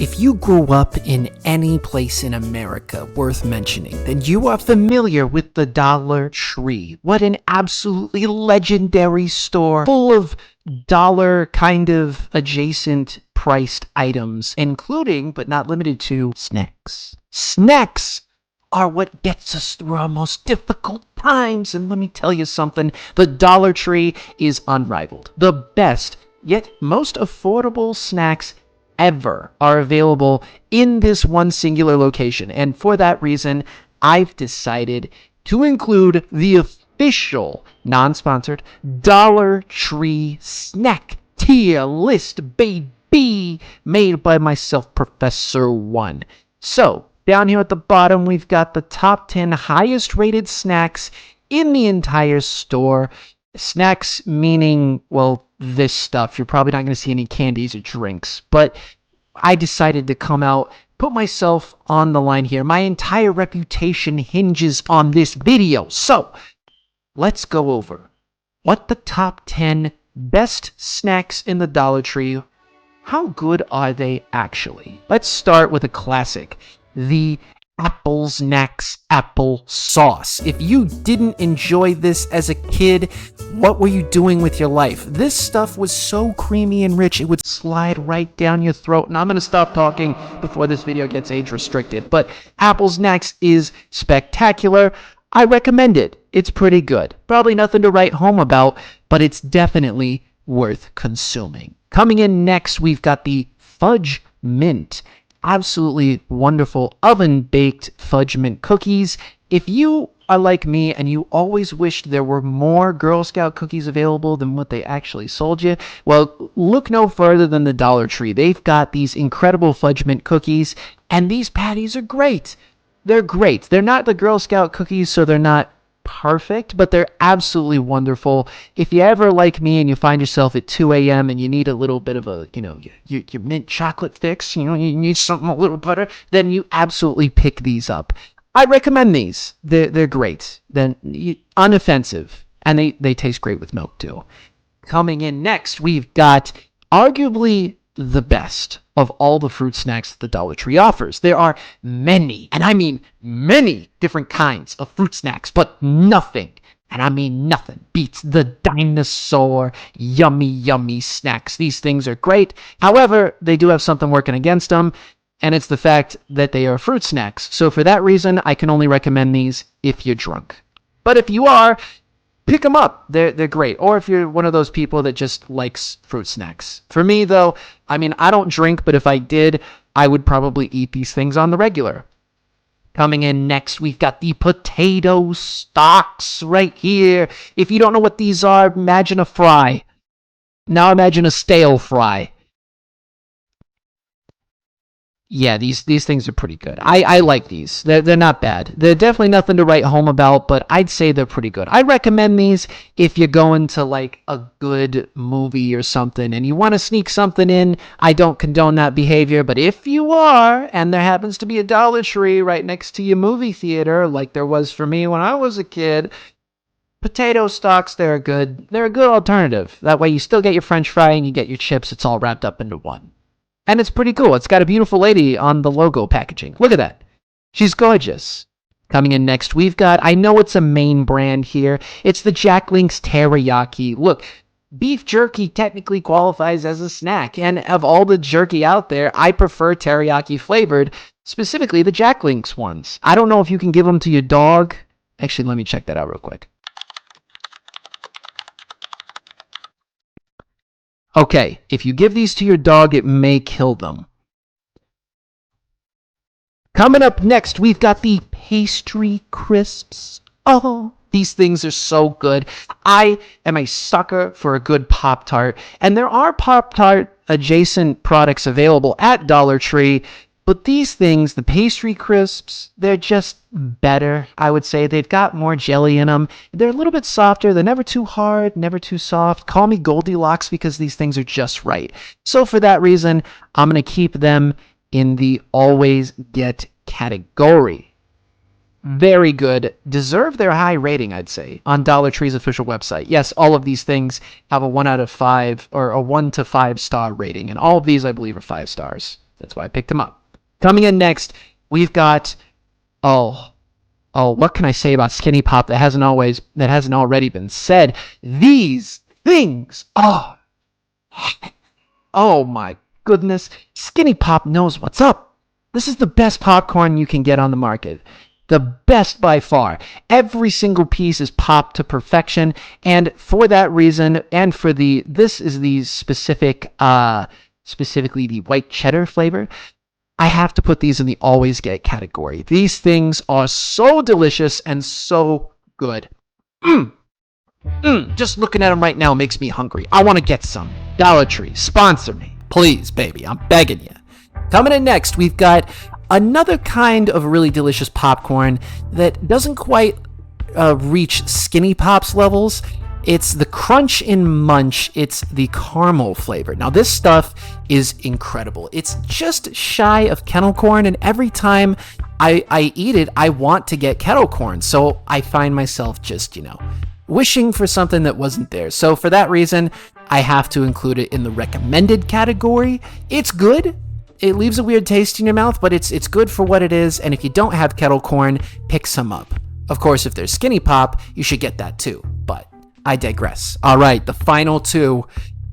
If you grew up in any place in America worth mentioning, then you are familiar with the Dollar Tree. What an absolutely legendary store full of dollar kind of adjacent priced items, including, but not limited to, snacks. Snacks are what gets us through our most difficult times, and let me tell you something, the Dollar Tree is unrivaled. The best, yet most affordable snacks ever are available in this one singular location. And for that reason, I've decided to include the official, non-sponsored Dollar Tree snack tier list, baby, made by myself, Professor One. So, down here at the bottom, we've got the top 10 highest rated snacks in the entire store. Snacks meaning, well, this stuff. You're probably not going to see any candies or drinks, but I decided to come out, put myself on the line here. My entire reputation hinges on this video. So, let's go over what the top 10 best snacks in the Dollar Tree, how good are they actually? Let's start with a classic, the Apple's Knacks apple sauce. If you didn't enjoy this as a kid, what were you doing with your life? This stuff was so creamy and rich, it would slide right down your throat. And I'm going to stop talking before this video gets age restricted. But Apple's Knacks is spectacular. I recommend it. It's pretty good. Probably nothing to write home about, but it's definitely worth consuming. Coming in next, we've got the Fudge Mint. Absolutely wonderful oven-baked fudge mint cookies. If you are like me and you always wished there were more Girl Scout cookies available than what they actually sold you, well, look no further than the Dollar Tree. They've got these incredible fudge mint cookies, and these patties are great. They're great. They're not the Girl Scout cookies, so they're not perfect, but they're absolutely wonderful. If you ever, like me, and you find yourself at 2 a.m. and you need a little bit of a, your mint chocolate fix, you need something a little better, then you absolutely pick these up. I recommend these. They're great. Then unoffensive, and they taste great with milk too. Coming in next, we've got arguably the best of all the fruit snacks that the Dollar Tree offers. There are many, and I mean many, different kinds of fruit snacks, but nothing, and I mean nothing, beats the dinosaur yummy snacks. These things are great. However, they do have something working against them, and it's the fact that they are fruit snacks. So for that reason, I can only recommend these if you're drunk. But if you are, pick them up. They're great. Or if you're one of those people that just likes fruit snacks. For me, though, I mean, I don't drink, but if I did, I would probably eat these things on the regular. Coming in next, we've got the potato stalks right here. If you don't know what these are, imagine a fry. Now imagine a stale fry. Yeah, these things are pretty good. I like these. They're not bad. They're definitely nothing to write home about, but I'd say they're pretty good. I recommend these if you're going to like a good movie or something and you want to sneak something in. I don't condone that behavior, but if you are, and there happens to be a Dollar Tree right next to your movie theater, like there was for me when I was a kid, potato stalks, they're a good alternative. That way you still get your French fry and you get your chips. It's all wrapped up into one. And it's pretty cool. It's got a beautiful lady on the logo packaging. Look at that. She's gorgeous. Coming in next, we've got, I know it's a main brand here. It's the Jack Link's Teriyaki. Look, beef jerky technically qualifies as a snack. And of all the jerky out there, I prefer teriyaki flavored, specifically the Jack Link's ones. I don't know if you can give them to your dog. Actually, let me check that out real quick. Okay, if you give these to your dog, it may kill them. Coming up next, we've got the Pastry Crisps. Oh, these things are so good. I am a sucker for a good Pop-Tart, and there are Pop-Tart adjacent products available at Dollar Tree, but these things, the Pastry Crisps, they're just better, I would say. They've got more jelly in them. They're a little bit softer. They're never too hard, never too soft. Call me Goldilocks because these things are just right. So for that reason, I'm going to keep them in the always get category. Very good. Deserve their high rating, I'd say, on Dollar Tree's official website. Yes, all of these things have a 1 out of 5 or a 1 to 5 star rating, and all of these, I believe, are 5 stars. That's why I picked them up. Coming in next, we've got, oh, what can I say about Skinny Pop that hasn't already been said? These things, oh my goodness. Skinny Pop knows what's up. This is the best popcorn you can get on the market. The best by far. Every single piece is popped to perfection, and for that reason, and for this is the specifically the white cheddar flavor, I have to put these in the always get category. These things are so delicious and so good. Just looking at them right now makes me hungry. I want to get some. Dollar Tree, sponsor me. Please, baby, I'm begging you. Coming in next, we've got another kind of really delicious popcorn that doesn't quite reach Skinny Pop's levels. It's the Crunch and Munch. It's the caramel flavor. Now, this stuff is incredible. It's just shy of kettle corn, and every time I eat it, I want to get kettle corn. So I find myself just, wishing for something that wasn't there. So for that reason, I have to include it in the recommended category. It's good. It leaves a weird taste in your mouth, but it's good for what it is. And if you don't have kettle corn, pick some up. Of course, if there's Skinny Pop, you should get that too. But I digress. All right, the final two.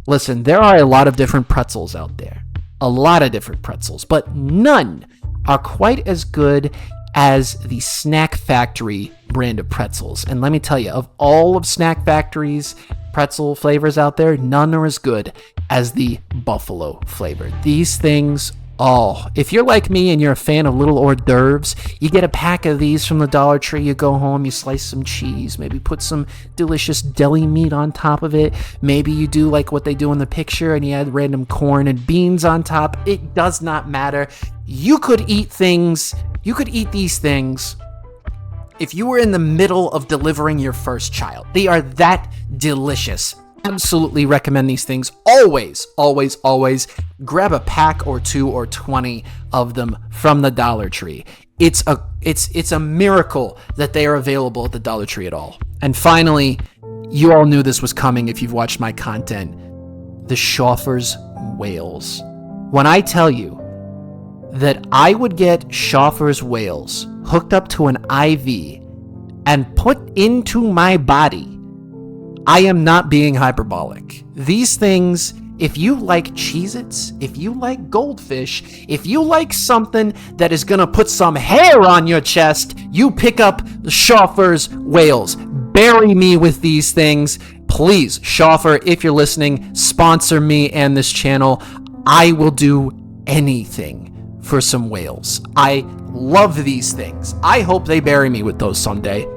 Listen, there are a lot of different pretzels out there. A lot of different pretzels, but none are quite as good as the Snack Factory brand of pretzels. And let me tell you, of all of Snack Factory's pretzel flavors out there, none are as good as the buffalo flavor. These things, if you're like me and you're a fan of little hors d'oeuvres, you get a pack of these from the Dollar Tree, you go home, you slice some cheese, maybe put some delicious deli meat on top of it. Maybe you do like what they do in the picture and you add random corn and beans on top. It does not matter. You could eat these things if you were in the middle of delivering your first child. They are that delicious. Absolutely recommend these things. Always, always, always grab a pack or 2 or 20 of them from the Dollar Tree. It's a miracle that they are available at the Dollar Tree at all. And finally, you all knew this was coming if you've watched my content. The Schaffer's Whales. When I tell you that I would get Schaffer's Whales hooked up to an IV and put into my body, I am not being hyperbolic. These things, if you like Cheez-Its, if you like goldfish, if you like something that is gonna put some hair on your chest, you pick up the Schaffer's Whales. Bury me with these things. Please, Schaffer, if you're listening, sponsor me and this channel. I will do anything for some whales. I love these things. I hope they bury me with those someday.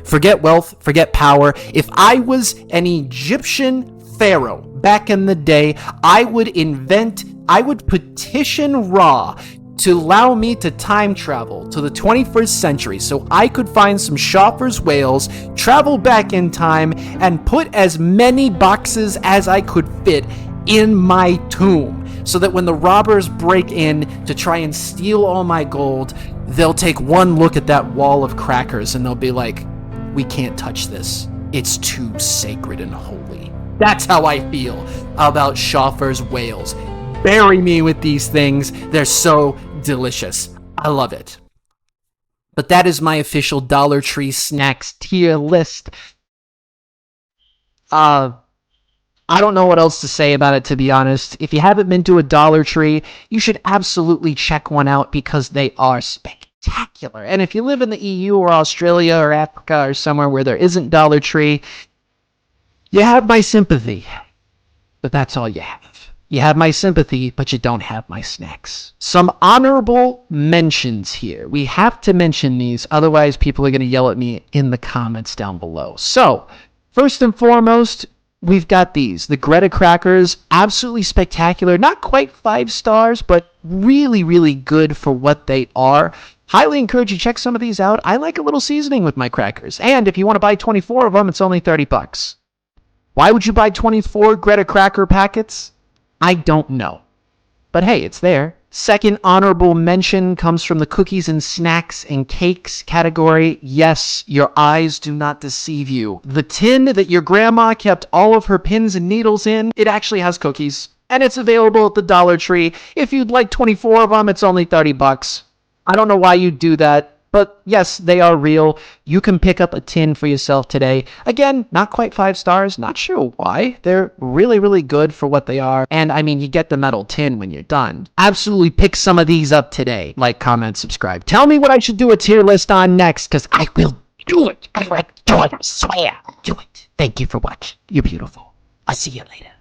Forget wealth, forget power. If I was an Egyptian pharaoh back in the day, I would petition Ra to allow me to time travel to the 21st century so I could find some Schaffer's Whales, travel back in time, and put as many boxes as I could fit in my tomb, so that when the robbers break in to try and steal all my gold, they'll take one look at that wall of crackers and they'll be like, we can't touch this. It's too sacred and holy. That's how I feel about Schaffer's Whales. Bury me with these things. They're so delicious. I love it. But that is my official Dollar Tree snacks tier list. I don't know what else to say about it, to be honest. If you haven't been to a Dollar Tree, you should absolutely check one out because they are spectacular. And if you live in the EU or Australia or Africa or somewhere where there isn't Dollar Tree, you have my sympathy. But that's all you have. You have my sympathy, but you don't have my snacks. Some honorable mentions here. We have to mention these, otherwise people are going to yell at me in the comments down below. So, first and foremost, we've got these. The Greta crackers, absolutely spectacular. Not quite 5 stars, but really, really good for what they are. Highly encourage you to check some of these out. I like a little seasoning with my crackers. And if you want to buy 24 of them, it's only 30 bucks. Why would you buy 24 Greta cracker packets? I don't know. But hey, it's there. Second honorable mention comes from the cookies and snacks and cakes category. Yes, your eyes do not deceive you. The tin that your grandma kept all of her pins and needles in, it actually has cookies. and it's available at the Dollar Tree. If you'd like 24 of them, it's only $30. I don't know why you do that, but yes, they are real. You can pick up a tin for yourself today. Again, not quite 5 stars. Not sure why. They're really, really good for what they are. And I mean, you get the metal tin when you're done. Absolutely pick some of these up today. Like, comment, subscribe. Tell me what I should do a tier list on next, because I will do it. I will do it. I swear. Do it. Thank you for watching. You're beautiful. I'll see you later.